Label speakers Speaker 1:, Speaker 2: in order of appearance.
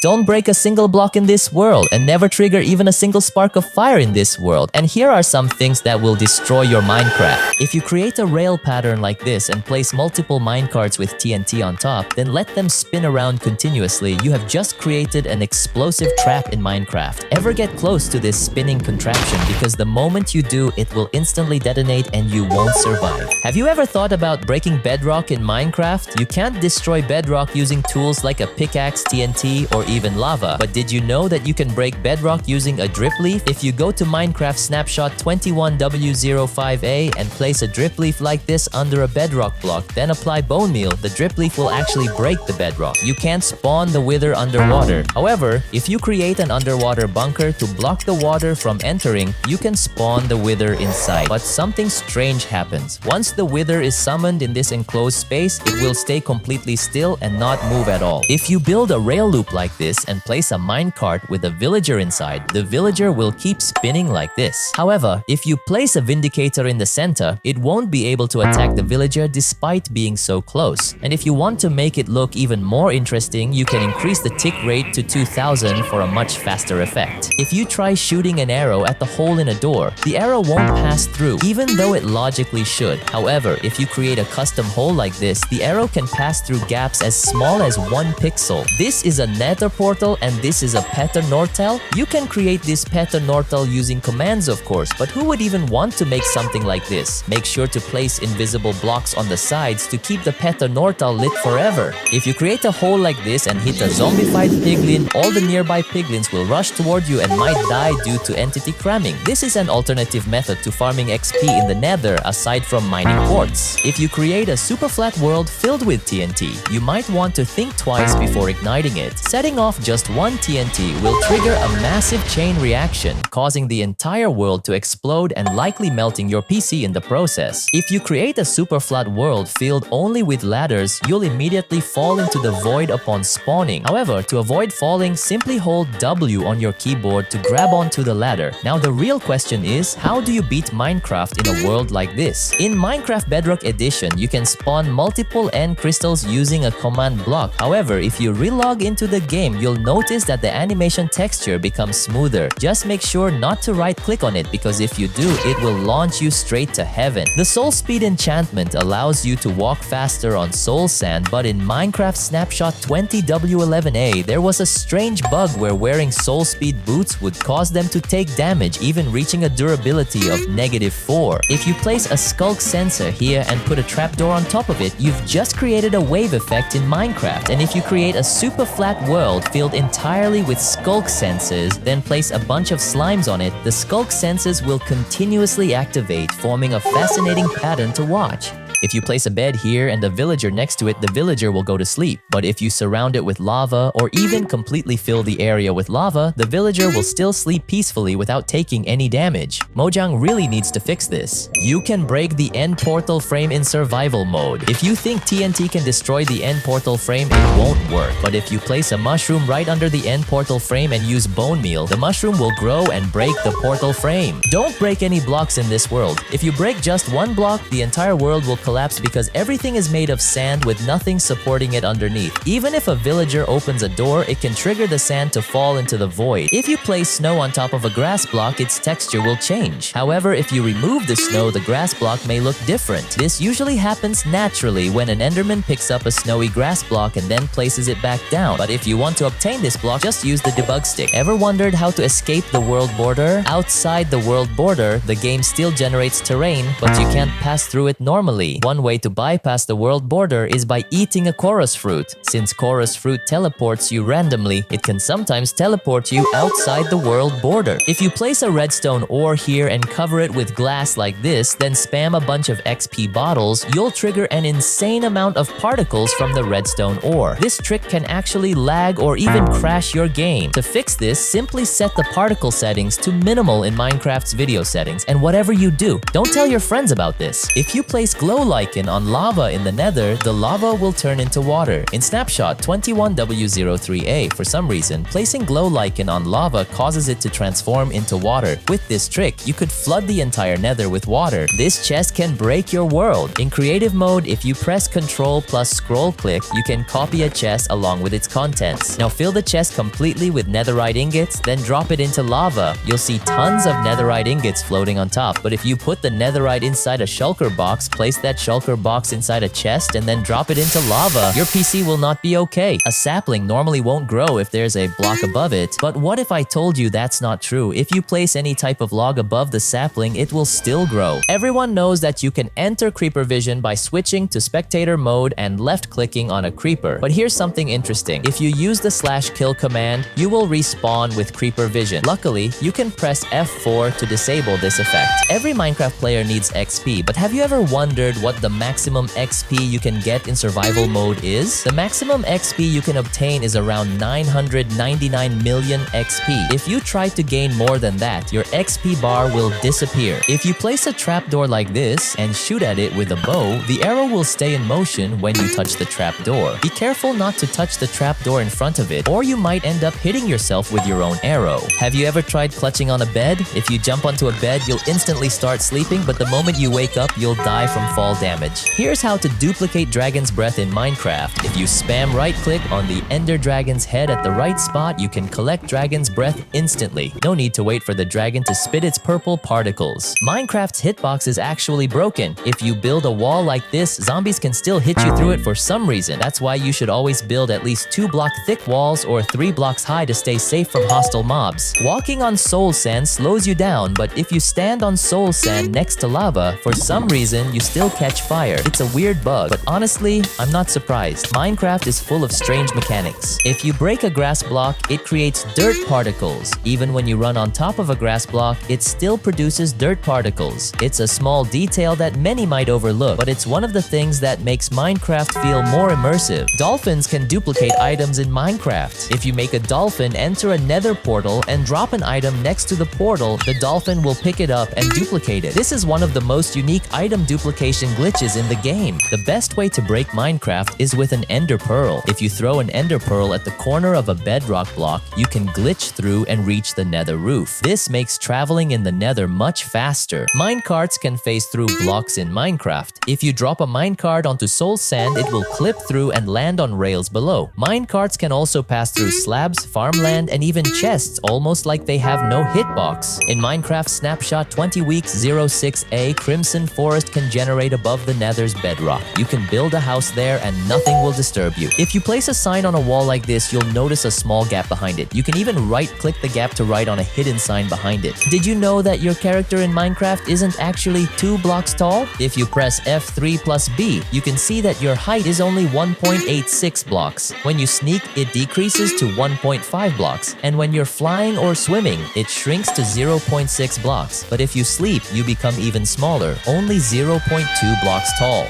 Speaker 1: Don't break a single block in this world, and never trigger even a single spark of fire in this world. And here are some things that will destroy your Minecraft. If you create a rail pattern like this and place multiple minecarts with TNT on top, then let them spin around continuously, you have just created an explosive trap in Minecraft. Ever get close to this spinning contraption, because the moment you do, it will instantly detonate and you won't survive. Have you ever thought about breaking bedrock in Minecraft? You can't destroy bedrock using tools like a pickaxe, TNT, or even lava. But did you know that you can break bedrock using a drip leaf? If you go to Minecraft snapshot 21W05A and place a drip leaf like this under a bedrock block, then apply bone meal, the drip leaf will actually break the bedrock. You can't spawn the wither underwater. However, if you create an underwater bunker to block the water from entering, you can spawn the wither inside. But something strange happens. Once the wither is summoned in this enclosed space, it will stay completely still and not move at all. If you build a rail loop like this and place a minecart with a villager inside, the villager will keep spinning like this. However, if you place a vindicator in the center, it won't be able to attack the villager despite being so close. And if you want to make it look even more interesting, you can increase the tick rate to 2000 for a much faster effect. If you try shooting an arrow at the hole in a door, the arrow won't pass through, even though it logically should. However, if you create a custom hole like this, the arrow can pass through gaps as small as 1 pixel. This is a nether portal and this is a Petter Nortel. You can create this Petter Nortel using commands, of course, but who would even want to make something like this? Make sure to place invisible blocks on the sides to keep the Petter Nortel lit forever. If you create a hole like this and hit a zombified piglin, all the nearby piglins will rush toward you and might die due to entity cramming. This is an alternative method to farming XP in the nether aside from mining quartz. If you create a super flat world filled with TNT, you might want to think twice before igniting it. Setting off just one TNT will trigger a massive chain reaction, causing the entire world to explode and likely melting your PC in the process. If you create a super flat world filled only with ladders, you'll immediately fall into the void upon spawning. However, to avoid falling, simply hold W on your keyboard to grab onto the ladder. Now the real question is, how do you beat Minecraft in a world like this? In Minecraft Bedrock Edition, you can spawn multiple end crystals using a command block. However, if you relog into the game, you'll notice that the animation texture becomes smoother. Just make sure not to right-click on it, because if you do, it will launch you straight to heaven. The Soul Speed enchantment allows you to walk faster on soul sand, but in Minecraft Snapshot 20W11A, there was a strange bug where wearing soul speed boots would cause them to take damage, even reaching a durability of -4. If you place a skulk sensor here and put a trapdoor on top of it, you've just created a wave effect in Minecraft. And if you create a super flat world filled entirely with skulk sensors, then place a bunch of slimes on it, the skulk sensors will continuously activate, forming a fascinating pattern to watch. If you place a bed here and a villager next to it, the villager will go to sleep. But if you surround it with lava or even completely fill the area with lava, the villager will still sleep peacefully without taking any damage. Mojang really needs to fix this. You can break the end portal frame in survival mode. If you think TNT can destroy the end portal frame, it won't work. But if you place a mushroom right under the end portal frame and use bone meal, the mushroom will grow and break the portal frame. Don't break any blocks in this world. If you break just one block, the entire world will collapse because everything is made of sand with nothing supporting it underneath. Even if a villager opens a door, it can trigger the sand to fall into the void. If you place snow on top of a grass block, its texture will change. However, if you remove the snow, the grass block may look different. This usually happens naturally when an enderman picks up a snowy grass block and then places it back down. But if you want to obtain this block, just use the debug stick. Ever wondered how to escape the world border? Outside the world border, the game still generates terrain, but you can't pass through it normally. One way to bypass the world border is by eating a chorus fruit. Since chorus fruit teleports you randomly, it can sometimes teleport you outside the world border. If you place a redstone ore here and cover it with glass like this, then spam a bunch of XP bottles, you'll trigger an insane amount of particles from the redstone ore. This trick can actually lag or even crash your game. To fix this, simply set the particle settings to minimal in Minecraft's video settings, and whatever you do, don't tell your friends about this. If you place glow glow lichen on lava in the nether, the lava will turn into water. In snapshot 21W03A, for some reason, placing glow lichen on lava causes it to transform into water. With this trick, you could flood the entire nether with water. This chest can break your world. In creative mode, if you press Ctrl plus scroll click, you can copy a chest along with its contents. Now fill the chest completely with netherite ingots, then drop it into lava. You'll see tons of netherite ingots floating on top, but if you put the netherite inside a shulker box, place that shulker box inside a chest, and then drop it into lava, your PC will not be okay. A sapling normally won't grow if there's a block above it, but what if I told you that's not true? If you place any type of log above the sapling, it will still grow. Everyone knows that you can enter creeper vision by switching to spectator mode and left-clicking on a creeper. But here's something interesting. If you use the /kill command, you will respawn with creeper vision. Luckily, you can press F4 to disable this effect. Every Minecraft player needs XP, but have you ever wondered what the maximum XP you can get in survival mode is? The maximum XP you can obtain is around 999 million XP. If you try to gain more than that, your XP bar will disappear. If you place a trapdoor like this and shoot at it with a bow, the arrow will stay in motion when you touch the trapdoor. Be careful not to touch the trapdoor in front of it, or you might end up hitting yourself with your own arrow. Have you ever tried clutching on a bed? If you jump onto a bed, you'll instantly start sleeping, but the moment you wake up, you'll die from fall damage. Here's how to duplicate Dragon's Breath in Minecraft. If you spam right-click on the Ender Dragon's head at the right spot, you can collect Dragon's Breath instantly. No need to wait for the dragon to spit its purple particles. Minecraft's hitbox is actually broken. If you build a wall like this, zombies can still hit you through it for some reason. That's why you should always build at least 2-block thick walls or 3 blocks high to stay safe from hostile mobs. Walking on soul sand slows you down, but if you stand on soul sand next to lava, for some reason you still catch fire. It's a weird bug, but honestly, I'm not surprised. Minecraft is full of strange mechanics. If you break a grass block, it creates dirt particles. Even when you run on top of a grass block, it still produces dirt particles. It's a small detail that many might overlook, but it's one of the things that makes Minecraft feel more immersive. Dolphins can duplicate items in Minecraft. If you make a dolphin enter a nether portal and drop an item next to the portal, the dolphin will pick it up and duplicate it. This is one of the most unique item duplication glitches in the game. The best way to break Minecraft is with an ender pearl. If you throw an ender pearl at the corner of a bedrock block, you can glitch through and reach the nether roof. This makes traveling in the nether much faster. Minecarts can phase through blocks in Minecraft. If you drop a minecart onto soul sand, it will clip through and land on rails below. Minecarts can also pass through slabs, farmland, and even chests, almost like they have no hitbox. In Minecraft Snapshot 20 weeks 06A, Crimson Forest can generate above the nether's bedrock. You can build a house there and nothing will disturb you. If you place a sign on a wall like this, you'll notice a small gap behind it. You can even right-click the gap to write on a hidden sign behind it. Did you know that your character in Minecraft isn't actually 2 blocks tall? If you press F3 plus B, you can see that your height is only 1.86 blocks. When you sneak, it decreases to 1.5 blocks. And when you're flying or swimming, it shrinks to 0.6 blocks. But if you sleep, you become even smaller, only 0.2 blocks tall.